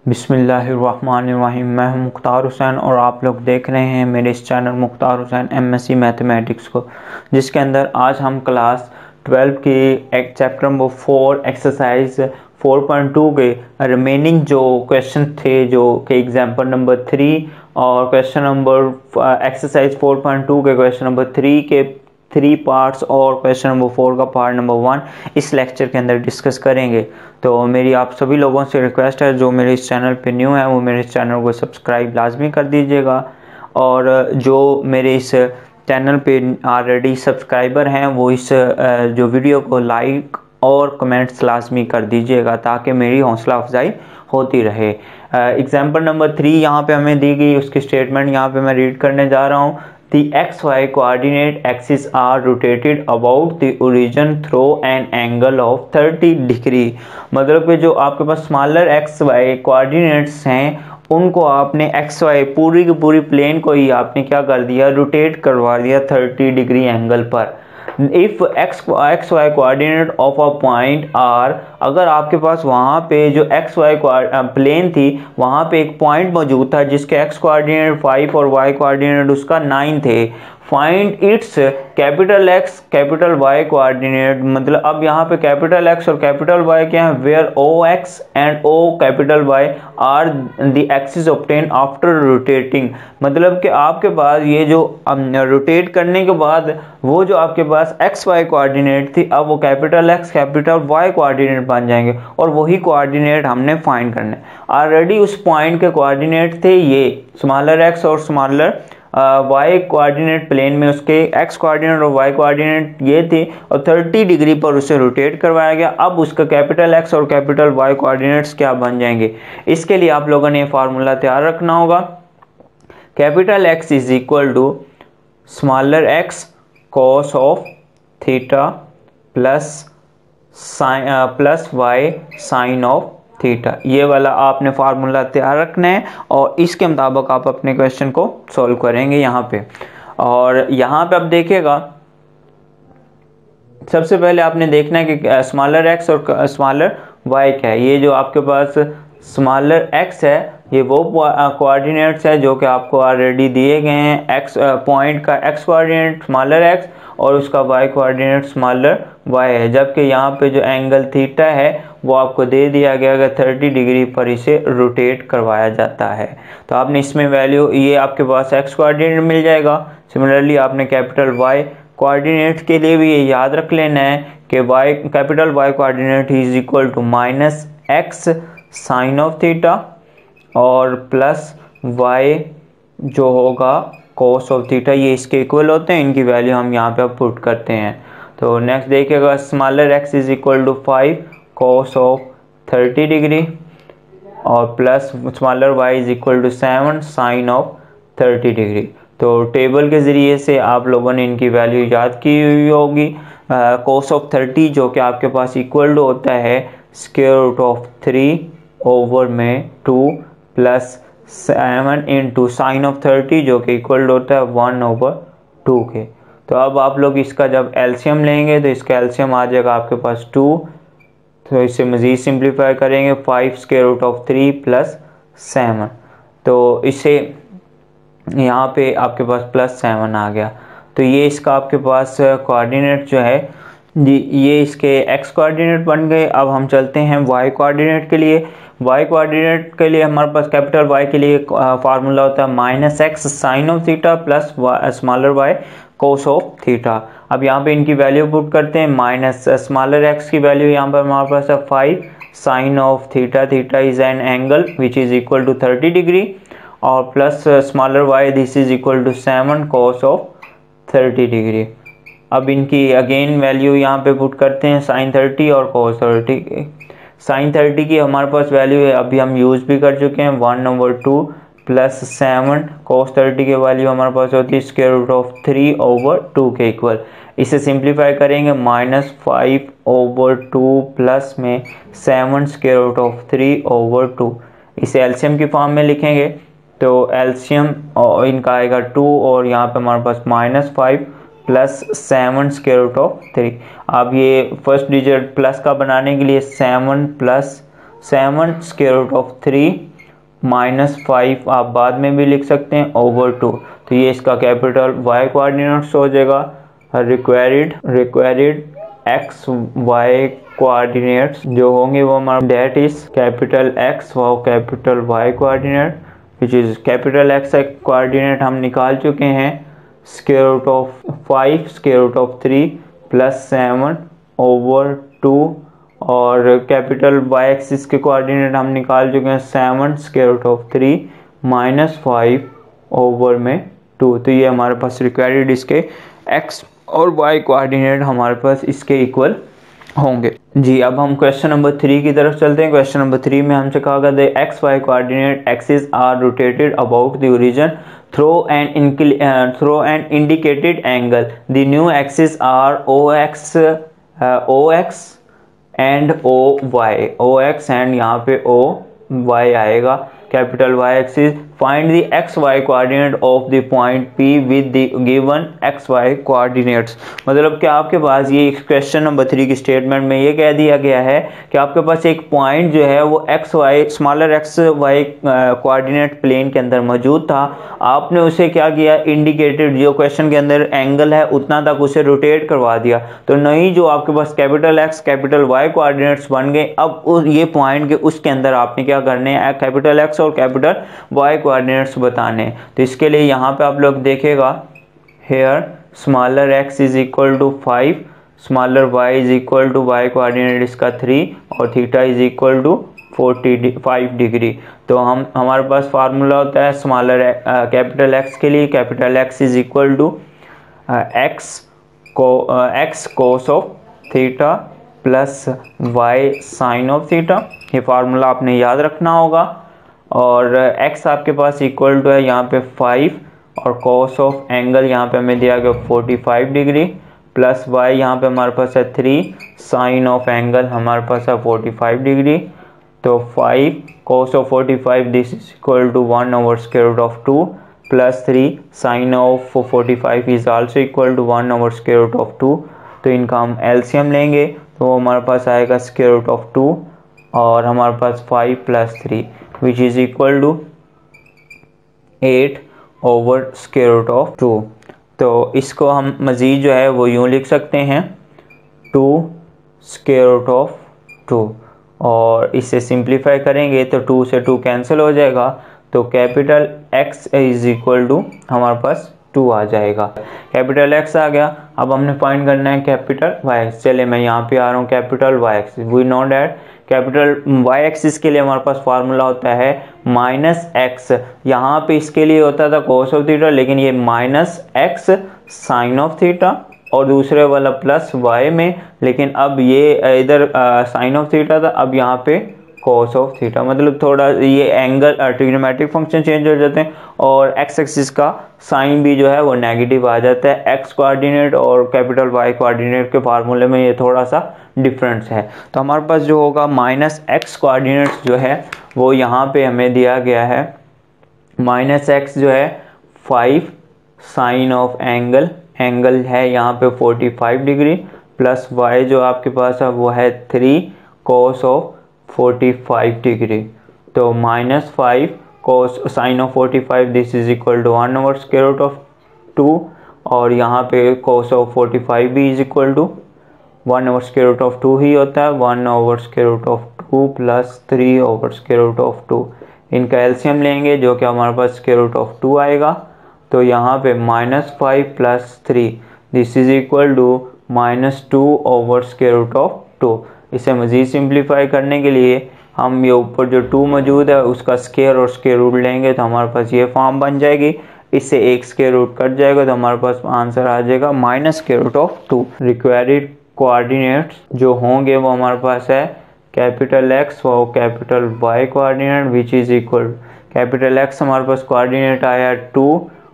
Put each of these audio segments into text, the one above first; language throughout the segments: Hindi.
बिस्मिल्लाहिर्रहमानिर्रहीम। मैं हूं मुख्तार हुसैन और आप लोग देख रहे हैं मेरे इस channel Mukhtar Hussain MSc mathematics को, जिसके अंदर आज हम क्लास 12 की एक चैप्टर नंबर 4 एक्सरसाइज 4.2 के रिमेनिंग जो क्वेश्चन थे, जो कि एग्जाम्पल नंबर 3 और क्वेश्चन नंबर एक्सरसाइज 4.2 के क्वेश्चन नंबर 3 के 3 पार्ट्स और क्वेश्चन नंबर 4 का पार्ट नंबर 1 इस लेक्चर के अंदर डिस्कस करेंगे। तो मेरी आप सभी लोगों से रिक्वेस्ट है, जो मेरे इस चैनल पे न्यू है वो मेरे इस चैनल को सब्सक्राइब लाजमी कर दीजिएगा, और जो मेरे इस चैनल पे ऑलरेडी सब्सक्राइबर हैं वो इस जो वीडियो को लाइक और कमेंट्स लाजमी कर दीजिएगा ताकि मेरी हौसला अफजाई होती रहे। एग्जाम्पल नंबर 3 यहाँ पे हमें दी गई, उसकी स्टेटमेंट यहाँ पे मैं रीड करने जा रहा हूँ। The XY coordinate axes are rotated about the origin through an angle of 30 degree। मतलब कि जो आपके पास स्मॉलर XY कोऑर्डिनेट्स हैं उनको आपने XY पूरी की पूरी प्लेन को ही आपने क्या कर दिया, रोटेट करवा दिया 30 डिग्री एंगल पर। If XY coordinate of a point are, अगर आपके पास वहाँ पे जो XY प्लेन थी वहाँ पे एक पॉइंट मौजूद था जिसके X कोऑर्डिनेट 5 और Y कोऑर्डिनेट उसका 9 थे। Find its capital X capital Y coordinate. मतलब अब यहाँ पे कैपिटल X और कैपिटल Y क्या है, where OX and O capital Y are the axis obtain after rotating. मतलब कि आपके पास ये जो रोटेट करने के बाद वो जो आपके पास XY कोऑर्डिनेट थी, अब वो capital X capital Y coordinate बन जाएंगे और वही कोऑर्डिनेट हमने फाइंड करने। ऑलरेडी उस पॉइंट के कोऑर्डिनेट थे ये स्मॉलर x और स्मॉलर y कोऑर्डिनेट प्लेन में उसके x कोऑर्डिनेट और y कोऑर्डिनेट ये थे और 30 डिग्री पर उसे रोटेट करवाया गया। अब उसका कैपिटल x और कैपिटल y कोऑर्डिनेट्स क्या बन जाएंगे, इसके लिए आप लोगों ने फार्मूला तैयार रखना होगा। Capital X is equal to smaller x cos of theta plus y sine of theta. ये वाला आपने फार्मूला तैयार रखना है और इसके मुताबिक आप अपने क्वेश्चन को सॉल्व करेंगे यहाँ पे। और यहाँ पे आप देखिएगा, सबसे पहले आपने देखना है कि स्मॉलर x और स्मॉलर y क्या है। ये जो आपके पास स्मॉलर x है ये वो कोऑर्डिनेट्स है जो कि आपको ऑलरेडी दिए गए हैं। x पॉइंट का x कोऑर्डिनेट स्मॉलर x और उसका y कोऑर्डिनेट स्मॉलर y है, जबकि यहाँ पे जो एंगल थीटा है वो आपको दे दिया गया कि 30 डिग्री पर इसे रोटेट करवाया जाता है। तो आपने इसमें वैल्यू ये आपके पास x कोऑर्डिनेट मिल जाएगा। सिमिलरली आपने कैपिटल y कोऑर्डिनेट के लिए भी ये याद रख लेना है कि y capital Y coordinate is equal to minus x sine of theta और प्लस y जो होगा कोस ऑफ थीटा। ये इसके इक्वल होते हैं, इनकी वैल्यू हम यहाँ पे पुट करते हैं। तो नेक्स्ट देखिएगा, smaller x is equal to 5 cos of 30 degree और plus smaller y is equal to 7 sine of 30 degree. तो टेबल के ज़रिए से आप लोगों ने इनकी वैल्यू याद की हुई होगी। कोस ऑफ 30 जो कि आपके पास इक्वल टू होता है स्क्वायर रूट ऑफ 3 ओवर में 2 प्लस 7 इंटू साइन ऑफ 30 जो कि इक्वल होता है 1 ओवर 2 के। तो अब आप लोग इसका जब एलसीएम लेंगे तो इसका एलसीएम आ जाएगा आपके पास 2। तो इसे मज़ीद सिंप्लीफाई करेंगे 5 स्क्वायर रूट ऑफ 3 प्लस 7। तो इसे यहाँ पे आपके पास प्लस 7 आ गया। तो ये इसका आपके पास कोऑर्डिनेट जो है ये इसके x कोऑर्डिनेट बन गए। अब हम चलते हैं y कोऑर्डिनेट के लिए। y कोऑर्डिनेट के लिए हमारे पास कैपिटल Y के लिए फार्मूला होता है minus x sine of theta plus smaller y cos of theta. अब यहाँ पे इनकी वैल्यू पुट करते हैं। माइनस स्मॉलर x की वैल्यू यहाँ पर हमारे पास है 5 sine of theta, theta is an angle which is equal to 30 degree और plus smaller y this is equal to 7 cos of 30 degree. अब इनकी अगेन वैल्यू यहाँ पे पुट करते हैं साइन 30 और कोस 30। साइन 30 की हमारे पास वैल्यू है, अभी हम यूज़ भी कर चुके हैं 1 ओवर 2 प्लस 7 कोस 30 की वैल्यू हमारे पास होती है स्क्वायर रूट ऑफ 3 ओवर 2 के इक्वल। इसे सिंप्लीफाई करेंगे माइनस 5 ओवर 2 प्लस में 7 स्क्वायर रूट ऑफ 3 ओवर 2। इसे एलसीएम की फॉर्म में लिखेंगे तो एलसीएम और इनका आएगा 2 और यहाँ पे हमारे पास minus 5 plus 7 square root of 3। अब ये फर्स्ट डिजिट प्लस का बनाने के लिए 7 प्लस 7 स्क्वायर रूट ऑफ 3 -5 आप बाद में भी लिख सकते हैं ओवर 2। तो ये इसका कैपिटल y कोऑर्डिनेट्स हो जाएगा। रिक्वायर्ड एक्स वाई कोऑर्डिनेट्स जो होंगे वो हमारा डेट इज कैपिटल x व capital y coordinate which is capital x coordinate हम निकाल चुके हैं square root of 5 square root of 3 plus 7 over 2 और कैपिटल y एक्सिस के कोऑर्डिनेट हम निकाल चुके हैं 7 square root of 3 minus 5 over में 2। तो ये हमारे पास रिक्वायर्ड इसके x और y कोऑर्डिनेट हमारे पास इसके इक्वल होंगे जी। अब हम क्वेश्चन नंबर 3 की तरफ चलते हैं। क्वेश्चन नंबर 3 में हमसे कहा गया the X Y coordinate axis are rotated about the origin through an indicated angle. The new axis are O X and O X and यहाँ पे ओ वाई आएगा। Capital y axis find the X Y coordinate of the point P with the given X Y coordinates. मतलब कि आपके पास ये क्वेश्चन नंबर 3 की स्टेटमेंट में ये कह दिया गया है कि आपके पास एक पॉइंट जो है वो X Y smaller X Y coordinate plane के अंदर मौजूद था। आपने उसे क्या किया, इंडिकेटेड जो क्वेश्चन के अंदर एंगल है उतना तक उसे रोटेट करवा दिया। तो नहीं जो आपके पास capital X capital Y coordinates बन गए। अब ये पॉइंट के उसके अंदर आपने क्या करने हैं, कैपिटल एक्स और कैपिटल वाई कोऑर्डिनेट्स बताने। तो इसके लिए यहाँ पे आप लोग देखेगा here smaller X is equal to 5 smaller Y is equal to Y coordinate इसका 3 और theta is equal to 45 degree. तो हमारे पास फार्मूला होता है स्मॉलर कैपिटल एक्स के लिए capital X is equal to X cos of theta plus Y sine of theta. ये फार्मूला आपने याद रखना होगा। और x आपके पास इक्वल टू है यहाँ पे 5 और cos ऑफ एंगल यहाँ पे हमें दिया गया 45 डिग्री प्लस y यहाँ पे हमारे पास है 3 साइन ऑफ एंगल हमारे पास है 45 डिग्री। तो 5 cos of 45 this is equal to 1 over square root of 2 plus 3 sine of 45 is also equal to 1 over square root of 2। तो इनका हम एलसीएम लेंगे तो हमारे पास आएगा स्क्वायर रूट ऑफ 2 और हमारे पास 5 plus 3 which is equal to 8 over square root of 2। तो इसको हम मज़ीद जो है वो यूँ लिख सकते हैं 2 square root of 2 और इसे सिंप्लीफाई करेंगे तो 2 से 2 कैंसिल हो जाएगा। तो capital x is equal to हमारे पास 2 आ जाएगा। कैपिटल x आ गया। अब हमने फाइंड करना है कैपिटल y। चले मैं यहाँ पे आ रहा हूँ capital y axis. We know that capital y axis के लिए हमारे पास फार्मूला होता है माइनस एक्स। यहाँ पे इसके लिए होता था कोस ऑफ थीटा लेकिन ये minus X sine of theta और दूसरे वाला प्लस y में, लेकिन अब ये इधर साइन ऑफ थीटा था अब यहाँ पे cos ऑफ थीटा। मतलब थोड़ा ये एंगल ट्रिग्नोमेट्रिक फंक्शन चेंज हो जाते हैं और x एक्सिस का साइन भी जो है वो नेगेटिव आ जाता है। x कोऑर्डिनेट और कैपिटल y कोऑर्डिनेट के फार्मूले में ये थोड़ा सा डिफरेंस है। तो हमारे पास जो होगा माइनस x कोऑर्डिनेट जो है वो यहाँ पे हमें दिया गया है माइनस x जो है 5 साइन ऑफ एंगल है यहाँ पे 45 डिग्री प्लस y जो आपके पास है वो है 3 cos ऑफ 45 डिग्री। तो minus 5 cos sine of 45 this is equal to 1 over square root of 2 और यहाँ पे cos ऑफ 45 भी is equal to 1 over square root of 2 ही होता है 1 over square root of 2 plus 3 over square root of 2। इनका एलसीएम लेंगे जो कि हमारे पास स्क्वायर रूट ऑफ 2 आएगा। तो यहाँ पे minus 5 plus 3 this is equal to minus 2 over square root of 2। इसे मज़ीद सिंप्लीफाई करने के लिए हम ये ऊपर जो 2 मौजूद है उसका स्क्वायर और स्क्वायर रूट लेंगे तो हमारे पास ये फॉर्म बन जाएगी। इससे एक स्क्वायर रूट कट जाएगा तो हमारे पास आंसर आ जाएगा minus square root of 2। Required coordinates जो होंगे वो हमारे पास है कैपिटल एक्स व capital Y coordinate which is equal capital X हमारे पास कोऑर्डिनेट आया 2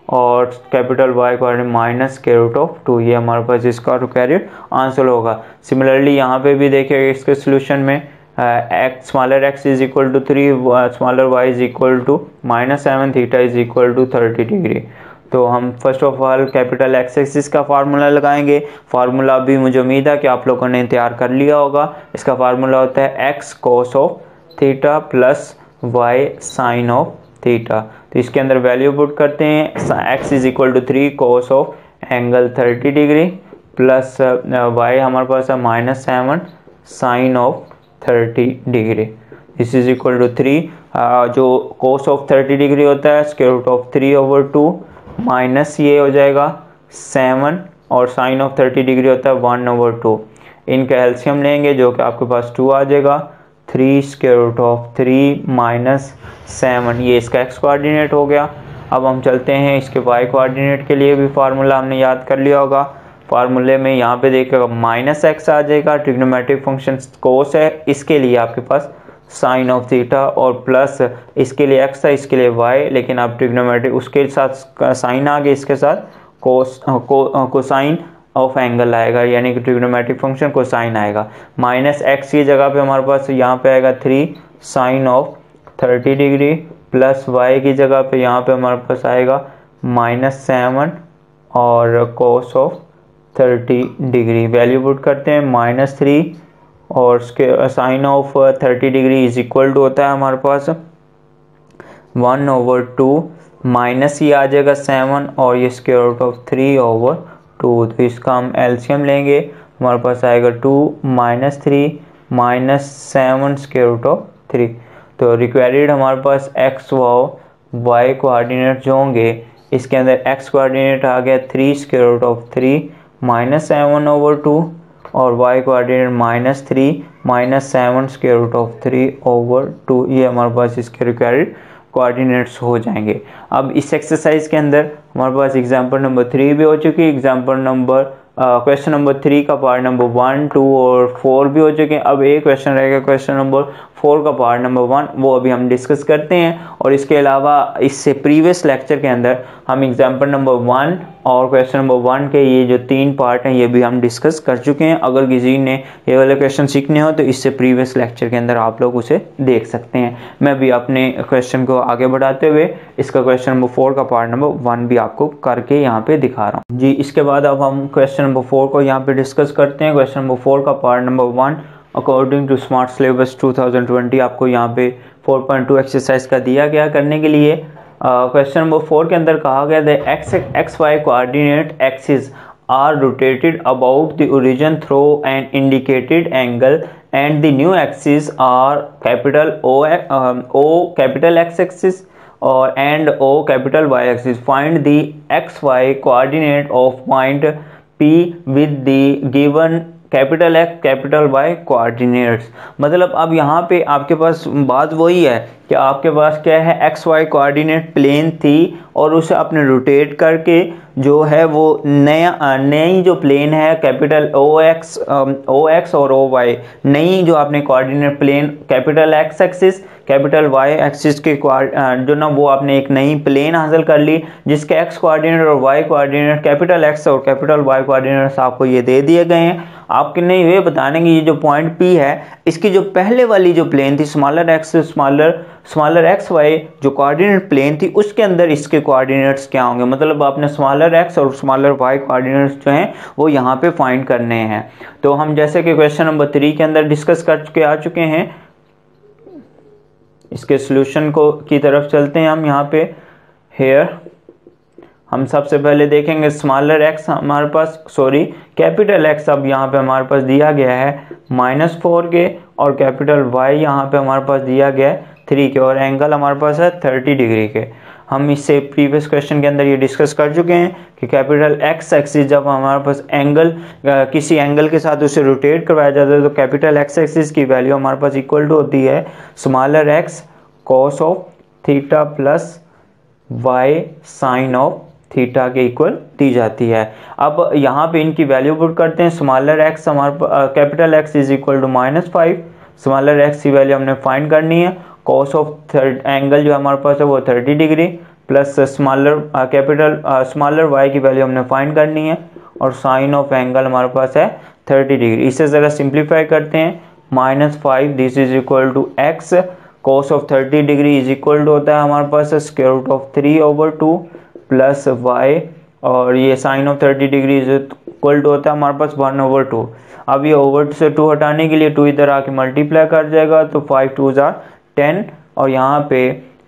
और capital Y coordinate minus square root of 2। ये हमारे पास इसका रिक्वायर्ड आंसर होगा। सिमिलरली यहाँ पे भी देखिए इसके सोल्यूशन में X smaller X is equal to 3 smaller Y is equal to -7 theta is equal to 30 degree. तो हम first of all capital X axis का फार्मूला लगाएंगे। फार्मूला भी मुझे उम्मीद है कि आप लोगों ने तैयार कर लिया होगा। इसका फार्मूला होता है X cos of theta plus Y sine of theta. तो इसके अंदर वैल्यू पुट करते हैं, x is equal to 3 cos of angle 30 degree plus Y हमारे पास है -7 sine of 30 degree. This is equal to 3, जो कोस ऑफ 30 डिग्री होता है स्क्वायर रूट ऑफ 3/2 माइनस ये हो जाएगा 7 और साइन ऑफ 30 डिग्री होता है 1/2। इनका एलसीएम लेंगे जो कि आपके पास 2 आ जाएगा। 3 स्क्वायर रूट ऑफ 3 माइनस 7, ये इसका x कोऑर्डिनेट हो गया। अब हम चलते हैं इसके y कोऑर्डिनेट के लिए भी फार्मूला हमने याद कर लिया होगा। फार्मूले में यहाँ पे देखिएगा -x आ जाएगा, ट्रिग्नोमेट्रिक फंक्शन कोस है, इसके लिए आपके पास साइन ऑफ थीटा, और प्लस इसके लिए x था, इसके लिए y, लेकिन अब ट्रिग्नोमेट्रिक उसके साथ साइन आ गया, इसके साथ कोसाइन ऑफ एंगल आएगा, यानी कि ट्रिग्नोमेट्रिक फंक्शन कोसाइन आएगा। -x की जगह पे हमारे पास यहाँ पे आएगा 3 sine of 30 degree plus y की जगह पे यहाँ पे हमारे पास आएगा -7 और cos of 30 degree. Value put करते हैं -3 और sine of 30 degree is equal to होता है हमारे पास 1/2 माइनस ये आ जाएगा 7 और ये स्क्वायर रूट ऑफ 3/2। तो इसका हम एलसीएम लेंगे, हमारे पास आएगा 2 -3 -7 स्क्वायर रूट ऑफ 3। तो रिक्वायर्ड हमारे पास x व y कोऑर्डिनेट जो होंगे, इसके अंदर x कोऑर्डिनेट आ गया 3 स्क्वायर रूट ऑफ 3 -7/2 और y coordinate -3 -7 square root of 3/2। ये हमारे पास इसके रिक्वायर्ड कोऑर्डिनेट्स हो जाएंगे। अब इस एक्सरसाइज के अंदर हमारे पास एग्जांपल नंबर 3 भी हो चुकी है, एग्जांपल नंबर क्वेश्चन नंबर 3 का पार्ट नंबर 1, 2 और 4 भी हो चुके हैं। अब एक क्वेश्चन रहेगा क्वेश्चन नंबर 4 का पार्ट नंबर 1, वो अभी हम डिस्कस करते हैं। और इसके अलावा इससे प्रीवियस लेक्चर के अंदर हम एग्जांपल नंबर 1 और क्वेश्चन नंबर 1 के ये जो 3 पार्ट हैं ये भी हम डिस्कस कर चुके हैं। अगर किसी ने ये वाले क्वेश्चन सीखने हो तो इससे प्रीवियस लेक्चर के अंदर आप लोग उसे देख सकते हैं। मैं भी अपने क्वेश्चन को आगे बढ़ाते हुए इसका क्वेश्चन नंबर 4 का पार्ट नंबर 1 भी आपको करके यहाँ पे दिखा रहा हूँ जी। इसके बाद अब हम क्वेश्चन नंबर 4 को यहाँ पे डिस्कस करते हैं। क्वेश्चन नंबर 4 का part number 1 according to smart syllabus 2020 आपको यहाँ पे 4.2 एक्सरसाइज का दिया गया करने के लिए। क्वेश्चन नंबर 4 के अंदर कहा गया the X Y coordinate axis are rotated about the origin through an indicated angle and the new axis are capital O capital X axis और and O capital Y axis. Find the X Y coordinate of point P with the given capital X capital Y coordinates. मतलब अब यहाँ पे आपके पास बात वही है कि आपके पास क्या है, एक्स वाई कोऑर्डिनेट प्लेन थी और उसे आपने रोटेट करके जो है वो नई जो प्लेन है कैपिटल ओ एक्स और ओ वाई, नई जो आपने coordinate plane capital X axis capital Y axis के जो ना वो आपने एक नई प्लेन हासिल कर ली जिसके एक्स कोऑर्डिनेट और वाई कोऑर्डिनेट कैपिटल एक्स और कैपिटल वाई कोऑर्डिनेट्स आपको ये दे दिए गए हैं। आपके नहीं ये बताने कि ये जो पॉइंट P है इसकी जो पहले वाली जो प्लेन थी स्मॉलर एक्स वाई जो कोऑर्डिनेट प्लेन थी उसके अंदर इसके कोऑर्डिनेट्स क्या होंगे। मतलब आपने स्मॉलर एक्स और स्मॉलर वाई कोऑर्डिनेट्स जो हैं वो यहाँ पे फाइंड करने हैं। तो हम जैसे कि क्वेश्चन नंबर 3 के अंदर डिस्कस कर चुके आ चुके हैं, इसके सॉल्यूशन को की तरफ चलते हैं हम। यहाँ पे हेयर हम सबसे पहले देखेंगे स्मॉलर एक्स हमारे पास कैपिटल एक्स अब यहाँ पे हमारे पास दिया गया है -4 के और कैपिटल वाई यहाँ पे हमारे पास दिया गया है 3 के और एंगल हमारे पास है 30 डिग्री के। हम इससे प्रीवियस क्वेश्चन के अंदर ये डिस्कस कर चुके हैं कि कैपिटल एक्स एक्सिस जब हमारे पास एंगल किसी एंगल के साथ उसे रोटेट करवाया जाता है तो कैपिटल एक्स एक्सिस की वैल्यू हमारे पास इक्वल टू होती है smaller X cos of theta plus Y sine of theta के इक्वल दी जाती है। अब यहाँ पे इनकी वैल्यू पुट करते हैं। स्मॉलर एक्स हमारे capital X is equal to -5, smaller X की वैल्यू हमने फाइंड करनी है। कॉस ऑफ एंगल जो हमारे पास है वो 30 डिग्री प्लस स्मॉलर वाई की वैल्यू हमने फाइंड करनी है और साइन ऑफ एंगल हमारे पास है 30 डिग्री। इसे ज़रा सिंप्लीफाई करते हैं। -5 this is equal to X cos of 30 degree is equal to होता है हमारे पास square root of 3/2 plus Y और ये sine of 30 degree is equal to होता है हमारे पास 1/2। अब ये ओवर से 2 हटाने के लिए 2 इधर आके मल्टीप्लाई कर जाएगा तो 5 2 10 और यहाँ पे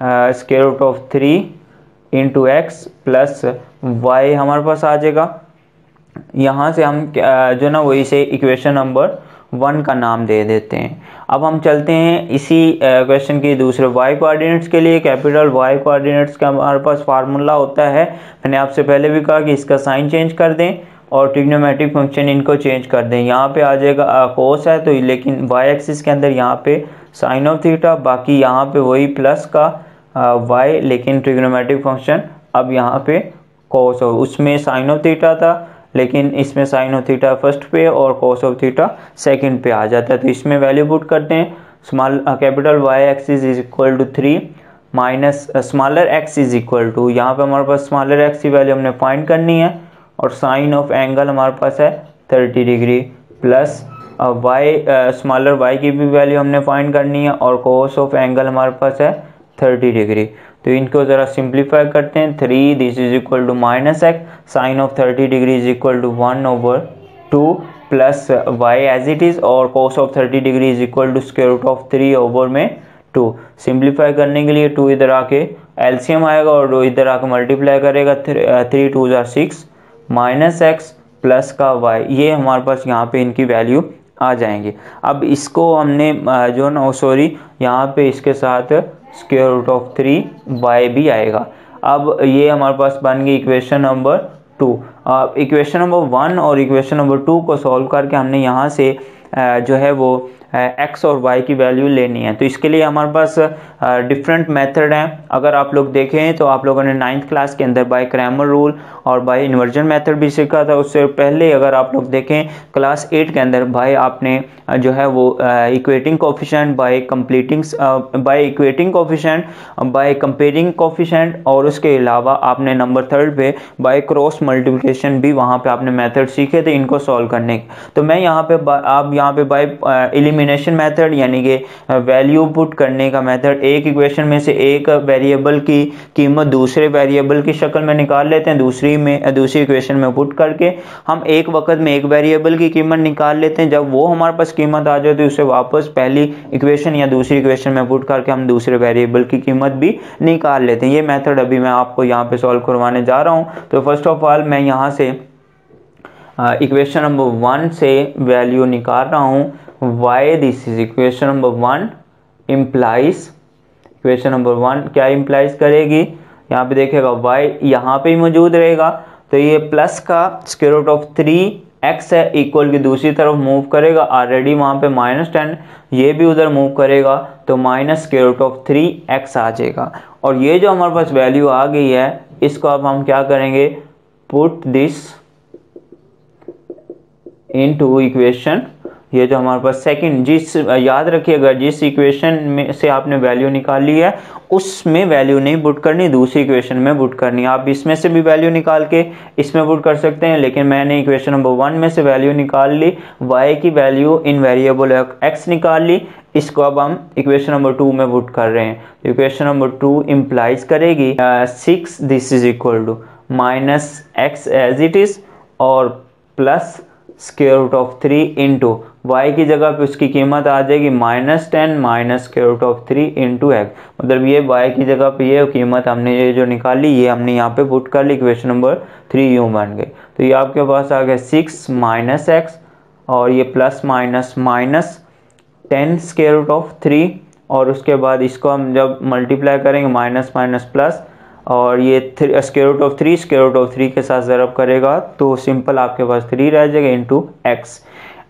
square root of 3 into X plus Y हमारे पास आ जाएगा। यहाँ से हम जो ना वो इसे इक्वेशन नंबर 1 का नाम दे देते हैं। अब हम चलते हैं इसी क्वेश्चन के दूसरे y कोऑर्डिनेट्स के लिए। कैपिटल y कोऑर्डिनेट्स का हमारे पास फार्मूला होता है, मैंने आपसे पहले भी कहा कि इसका साइन चेंज कर दें और ट्रिग्नोमेट्रिक फंक्शन इनको चेंज कर दें। यहाँ पे आ जाएगा कोस है तो, लेकिन y एक्सिस के अंदर यहाँ पे साइन ऑफ थीटा, बाकी यहाँ पे वही प्लस का y, लेकिन ट्रिग्नोमेट्रिक फंक्शन अब यहाँ पे कोस हो, उसमें साइन ऑफ थीटा था लेकिन इसमें साइन ऑफ थीटा फर्स्ट पे और कोस ऑफ थीटा सेकंड पे आ जाता है। तो इसमें वैल्यू पुट करते हैं। Small capital Y axis is equal to 3 minus smaller X is equal to, यहाँ पे हमारे पास स्मॉलर एक्स की वैल्यू हमने फाइंड करनी है और साइन ऑफ एंगल हमारे पास है 30 degree plus Y smaller Y की भी वैल्यू हमने फाइंड करनी है और कोस ऑफ एंगल हमारे पास है 30 डिग्री। तो इनको ज़रा सिंप्लीफाई करते हैं। 3 this is equal to minus X sine of 30 degree is equal to 1/2 plus Y as it is और cos of 30 degree is equal to square root of 3/2। Simplify करने के लिए 2 इधर आके एलसीएम आएगा और 2 इधर आके मल्टीप्लाई करेगा, 3 2 ज़ा 6 माइनस एक्स प्लस का वाई, ये हमारे पास यहाँ पे इनकी वैल्यू आ जाएंगी। अब इसको हमने जो ना सॉरी यहाँ पे इसके साथ स्क्वायर रूट ऑफ 3y भी आएगा। अब ये हमारे पास बन गई इक्वेशन नंबर 2। इक्वेशन नंबर 1 और इक्वेशन नंबर 2 को सॉल्व करके हमने यहाँ से जो है वो x और y की वैल्यू लेनी है। तो इसके लिए हमारे पास डिफरेंट मेथड हैं। अगर आप लोग देखें तो आप लोगों ने 9th क्लास के अंदर बाय क्रैमर रूल और बाय इन्वर्जन मेथड भी सीखा था। उससे पहले अगर आप लोग देखें क्लास 8 के अंदर भाई आपने जो है वो equating coefficient by equating coefficient by comparing coefficient और उसके अलावा आपने नंबर 3 पे बाय क्रॉस मल्टीप्लिकेशन भी वहाँ पे आपने मेथड सीखे थे इनको सॉल्व करने के। तो मैं यहाँ पे आप यहाँ पे बाय एलिमिनेशन मेथड यानी कि वैल्यू पुट करने का मेथड, एक इक्वेशन में से एक वेरिएबल की कीमत दूसरे वेरिएबल की शक्ल में निकाल लेते हैं, दूसरी इक्वेशन में पुट करके हम एक वक्त में एक वेरिएबल की कीमत निकाल लेते हैं। जब वो हमारे पास कीमत आ जाए तो उसे वापस पहली इक्वेशन या दूसरी इक्वेशन में पुट करके हम दूसरे वेरिएबल की कीमत भी निकाल लेते हैं। ये मेथड अभी मैं आपको यहाँ पे सॉल्व करवाने जा रहा हूँ। तो फर्स्ट ऑफ ऑल मैं यहाँ से इक्वेशन नंबर 1 से वैल्यू निकाल रहा हूँ y, this is equation number 1 implies, equation number 1 क्या इम्प्लाइज करेगी, यहाँ पे देखेगा y यहाँ पे ही मौजूद रहेगा तो ये प्लस का स्क्वायर रूट ऑफ 3x है इक्वल की दूसरी तरफ मूव करेगा, ऑलरेडी वहाँ पे -10 ये भी उधर मूव करेगा तो minus square root of 3x आ जाएगा। और ये जो हमारे पास वैल्यू आ गई है इसको अब हम क्या करेंगे, पुट दिस इनटू इक्वेशन, ये जो हमारे पास सेकंड, याद रखिएगा जिस इक्वेशन में से आपने वैल्यू निकाली है उसमें वैल्यू नहीं पुट करनी, दूसरी इक्वेशन में पुट करनी है। आप इसमें से भी वैल्यू निकाल के इसमें पुट कर सकते हैं, लेकिन मैंने इक्वेशन नंबर 1 में से वैल्यू निकाल ली, y की वैल्यू इन वेरिएबल x निकाल ली, इसको अब हम इक्वेशन नंबर 2 में पुट कर रहे हैं। इक्वेशन नंबर 2 इम्प्लाइज करेगी 6 this is equal to minus X as it is और plus square root of 3 into Y की जगह पे उसकी कीमत आ जाएगी -10 minus square root of 3 into X, मतलब ये वाई की जगह पे ये कीमत हमने ये जो निकाली ये हमने यहाँ पे पुट कर ली, इक्वेशन नंबर 3 यूँ बन गई। तो ये आपके पास आ गया 6 माइनस एक्स और ये plus minus minus 10 square root of 3 और उसके बाद इसको हम जब मल्टीप्लाई करेंगे माइनस माइनस प्लस और ये स्क्वायर रूट ऑफ 3 के साथ ज़रब करेगा तो सिंपल आपके पास 3 रह जाएगा इंटू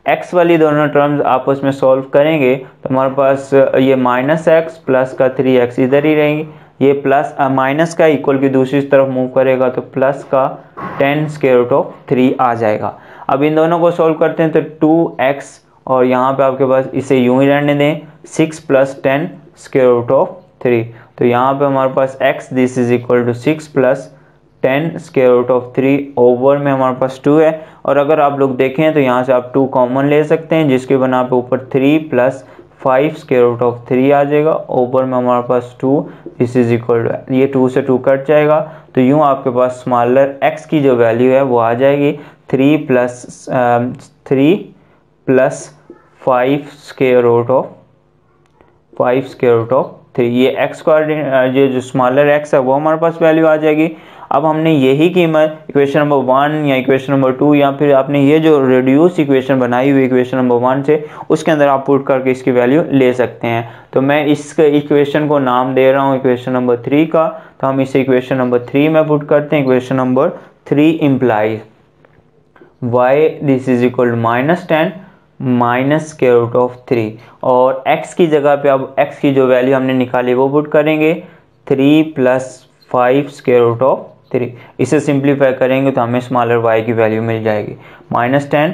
एक्स वाली दोनों टर्म्स आपस में सॉल्व करेंगे तो हमारे पास ये माइनस एक्स प्लस का 3x इधर ही रहेंगे, ये प्लस माइनस का इक्वल की दूसरी तरफ मूव करेगा तो प्लस का 10 स्क्वायर रूट ऑफ 3 आ जाएगा। अब इन दोनों को सॉल्व करते हैं तो 2x और यहाँ पे आपके पास इसे यूं ही रहने दें 6 प्लस 10 स्क्वायर रूट ऑफ 3, तो यहाँ पे हमारे पास x this is equal to 6 plus 10 square root of 3 over में हमारे पास 2 है और अगर आप लोग देखें तो यहाँ से आप 2 कॉमन ले सकते हैं जिसके बना पे ऊपर 3 प्लस 5 स्क्वायर रूट ऑफ 3 आ जाएगा, ओवर में हमारे पास 2 दिस इज इक्वल टू ये 2 से 2 कट जाएगा तो यूँ आपके पास स्मॉलर x की जो वैल्यू है वो आ जाएगी 3 प्लस 5 स्क्वायर रूट ऑफ 3। ये x कोऑर्डिनेट जो स्मॉलर x है वो हमारे पास वैल्यू आ जाएगी। अब हमने यही कीमत इक्वेशन नंबर 1 या इक्वेशन नंबर 2 या फिर आपने ये जो रिड्यूस इक्वेशन बनाई हुई इक्वेशन नंबर 1 से उसके अंदर आप पुट करके इसकी वैल्यू ले सकते हैं। तो मैं इस इक्वेशन को नाम दे रहा हूँ इक्वेशन नंबर 3 का, तो हम इसे इक्वेशन नंबर 3 में पुट करते हैं। Equation number 3 implies y this is equal -10 minus square root of 3 और x की जगह पे अब x की जो वैल्यू हमने निकाली वो पुट करेंगे 3 + 5 स्क्वायर रूट ऑफ 3। इसे सिंप्लीफाई करेंगे तो हमें स्मॉलर y की वैल्यू मिल जाएगी -10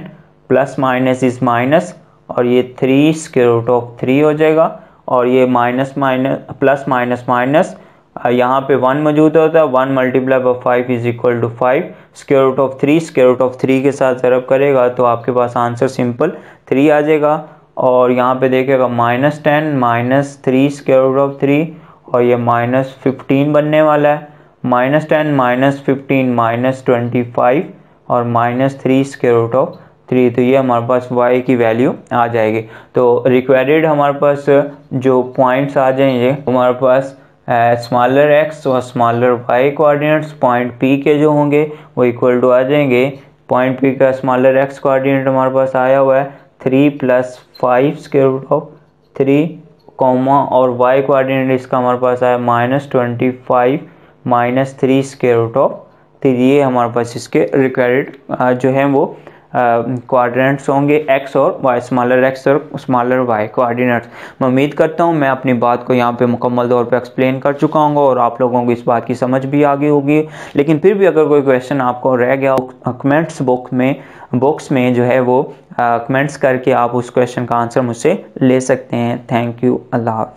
प्लस माइनस इस माइनस और ये 3 स्क्वायर रूट ऑफ 3 हो जाएगा और ये minus minus plus minus minus यहाँ पे 1 मौजूद होता है, 1 × 5 is equal to 5 square root of 3। Square root of 3 के साथ ज़रब करेगा तो आपके पास आंसर सिंपल 3 आ जाएगा। और यहाँ पे देखिएगा -10 माइनस 3 स्क्वायर रूट ऑफ 3 और ये -15 बनने वाला है। -10 माइनस 15 -25 और -3 स्क्वायर रूट ऑफ 3, तो ये हमारे पास y की वैल्यू आ जाएगी। तो रिक्वायर्ड हमारे पास जो पॉइंट्स आ जाएंगे हमारे पास स्मॉलर x और smaller y coordinates point P के जो होंगे वो इक्वल टू आ जाएंगे। पॉइंट P का स्मॉलर x कोऑर्डिनेट हमारे पास आया हुआ है 3 + 5 स्क्वायर रूट ऑफ 3 कॉमा और y कोऑर्डिनेट इसका हमारे पास आया -25 -3 स्क्वायर रूट ऑफ 3। ये हमारे पास इसके रिक्वायर्ड जो हैं वो कोऑर्डिनेट्स होंगे x और y, स्मॉलर x और स्मॉलर y कोऑर्डिनेट्स। मैं उम्मीद करता हूँ मैं अपनी बात को यहाँ पे मुकम्मल तौर पे एक्सप्लेन कर चुका हूँ और आप लोगों को इस बात की समझ भी आ गई होगी। लेकिन फिर भी अगर कोई क्वेश्चन आपको रह गया कमेंट्स बॉक्स में जो है वो कमेंट्स करके आप उस क्वेश्चन का आंसर मुझसे ले सकते हैं। थैंक यू, अल्लाह हाफिज़।